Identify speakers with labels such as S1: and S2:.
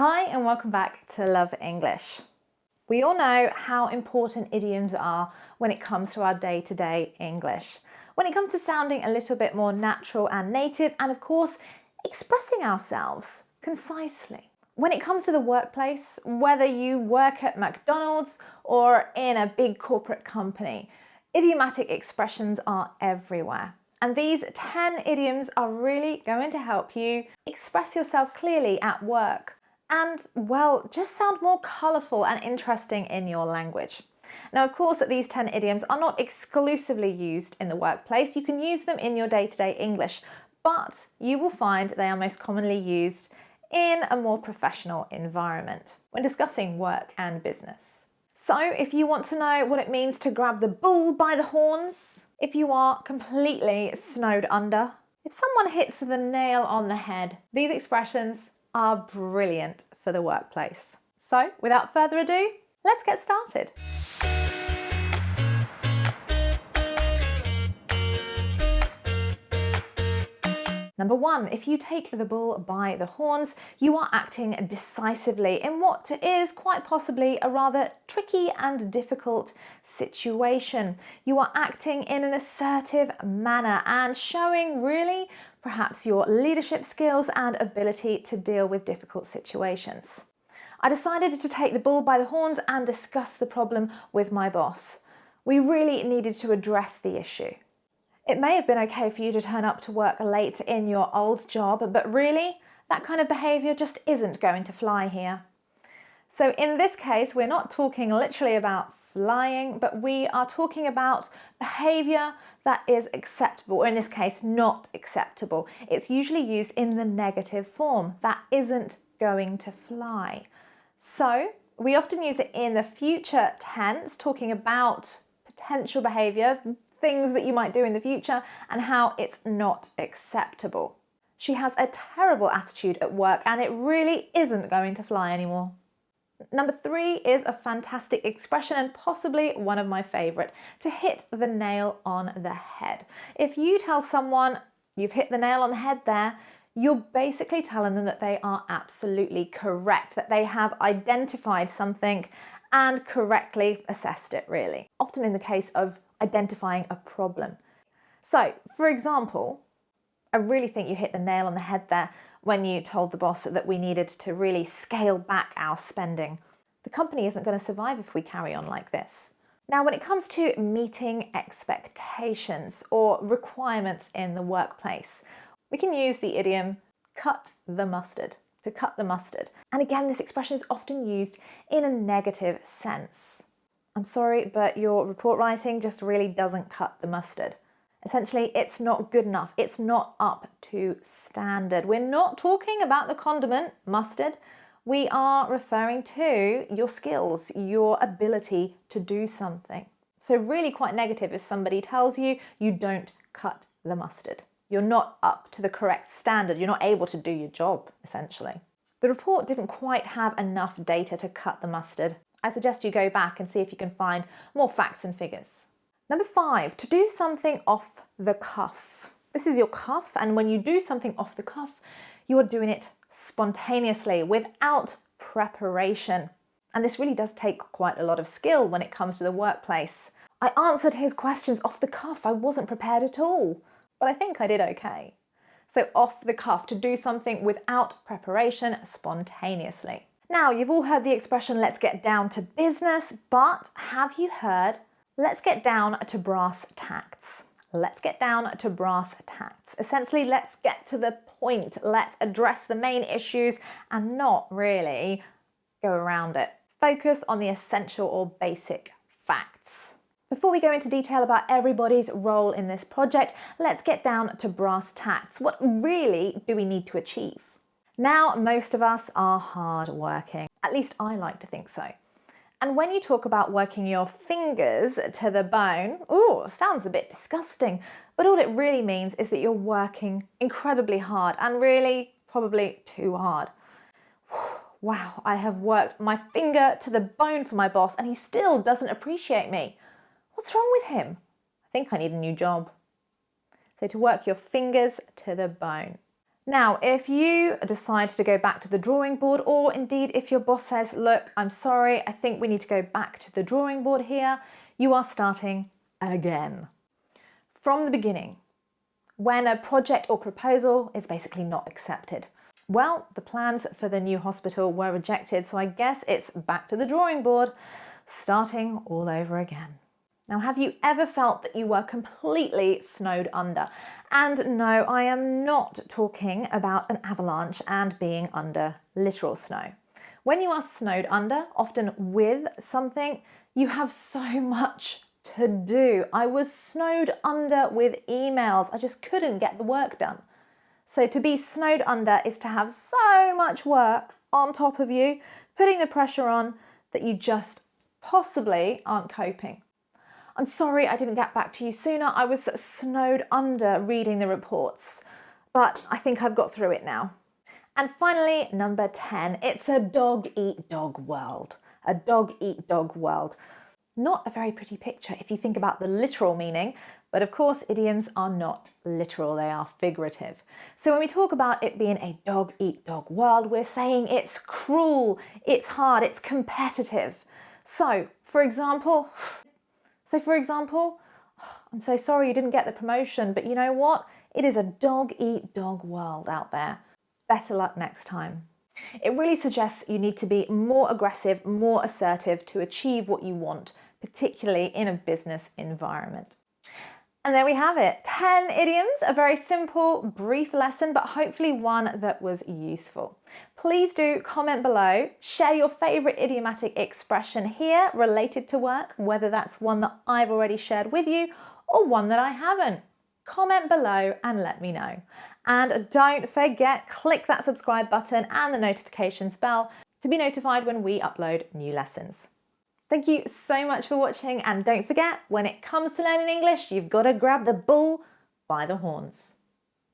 S1: Hi and welcome back to Love English. We all know how important idioms are when it comes to our day-to-day English. When it comes to sounding a little bit more natural and native and of course expressing ourselves concisely. When it comes to the workplace, whether you work at McDonald's or in a big corporate company, idiomatic expressions are everywhere. And these 10 idioms are really going to help you express yourself clearly at work and, well, just sound more colourful and interesting in your language. Now, of course, these 10 idioms are not exclusively used in the workplace. You can use them in your day-to-day English, but you will find they are most commonly used in a more professional environment when discussing work and business. So if you want to know what it means to grab the bull by the horns, if you are completely snowed under, if someone hits the nail on the head, these expressions are brilliant for the workplace. So without further ado, let's get started. Number one, if you take the bull by the horns, you are acting decisively in what is quite possibly a rather tricky and difficult situation. You are acting in an assertive manner and showing really perhaps your leadership skills and ability to deal with difficult situations. I decided to take the bull by the horns and discuss the problem with my boss. We really needed to address the issue. It may have been okay for you to turn up to work late in your old job, but really, that kind of behaviour just isn't going to fly here. So in this case, we're not talking literally about flying, but we are talking about behaviour that is acceptable, or in this case, not acceptable. It's usually used in the negative form. That isn't going to fly. So we often use it in the future tense, talking about potential behaviour, things that you might do in the future and how it's not acceptable. She has a terrible attitude at work and it really isn't going to fly anymore. Number three is a fantastic expression and possibly one of my favourite, to hit the nail on the head. If you tell someone you've hit the nail on the head there, you're basically telling them that they are absolutely correct, that they have identified something and correctly assessed it really. Often in the case of identifying a problem. So, for example, I really think you hit the nail on the head there when you told the boss that we needed to really scale back our spending. The company isn't going to survive if we carry on like this. Now, when it comes to meeting expectations or requirements in the workplace, we can use the idiom cut the mustard, to cut the mustard. And again, this expression is often used in a negative sense. I'm sorry, but your report writing just really doesn't cut the mustard. Essentially, it's not good enough. It's not up to standard. We're not talking about the condiment, mustard. We are referring to your skills, your ability to do something. So really quite negative if somebody tells you you don't cut the mustard. You're not up to the correct standard. You're not able to do your job, essentially. The report didn't quite have enough data to cut the mustard. I suggest you go back and see if you can find more facts and figures. Number five, to do something off the cuff. This is your cuff, and when you do something off the cuff, you are doing it spontaneously, without preparation. And this really does take quite a lot of skill when it comes to the workplace. I answered his questions off the cuff. I wasn't prepared at all, but I think I did okay. So off the cuff, to do something without preparation, spontaneously. Now, you've all heard the expression, let's get down to business, but have you heard, let's get down to brass tacks? Let's get down to brass tacks. Essentially, let's get to the point. Let's address the main issues and not really go around it. Focus on the essential or basic facts. Before we go into detail about everybody's role in this project, let's get down to brass tacks. What really do we need to achieve? Now, most of us are hard working. At least I like to think so. And when you talk about working your fingers to the bone, ooh, sounds a bit disgusting, but all it really means is that you're working incredibly hard and really probably too hard. Wow, I have worked my finger to the bone for my boss and he still doesn't appreciate me. What's wrong with him? I think I need a new job. So to work your fingers to the bone. Now, if you decide to go back to the drawing board, or indeed if your boss says, look, I'm sorry, I think we need to go back to the drawing board here, you are starting again. From the beginning, when a project or proposal is basically not accepted. Well, the plans for the new hospital were rejected, so I guess it's back to the drawing board, starting all over again. Now, have you ever felt that you were completely snowed under? And no, I am not talking about an avalanche and being under literal snow. When you are snowed under, often with something, you have so much to do. I was snowed under with emails. I just couldn't get the work done. So to be snowed under is to have so much work on top of you, putting the pressure on that you just possibly aren't coping. I'm sorry I didn't get back to you sooner. I was snowed under reading the reports, but I think I've got through it now. And finally, number 10, it's a dog-eat-dog world. A dog-eat-dog world. Not a very pretty picture if you think about the literal meaning, but of course idioms are not literal, they are figurative. So when we talk about it being a dog-eat-dog world, we're saying it's cruel, it's hard, it's competitive. So for example, I'm so sorry you didn't get the promotion, but you know what? It is a dog-eat-dog world out there. Better luck next time. It really suggests you need to be more aggressive, more assertive to achieve what you want, particularly in a business environment. And there we have it, 10 idioms, a very simple, brief lesson, but hopefully one that was useful. Please do comment below, share your favourite idiomatic expression here related to work, whether that's one that I've already shared with you or one that I haven't. Comment below and let me know. And don't forget, click that subscribe button and the notifications bell to be notified when we upload new lessons. Thank you so much for watching, and don't forget, when it comes to learning English, you've got to grab the bull by the horns.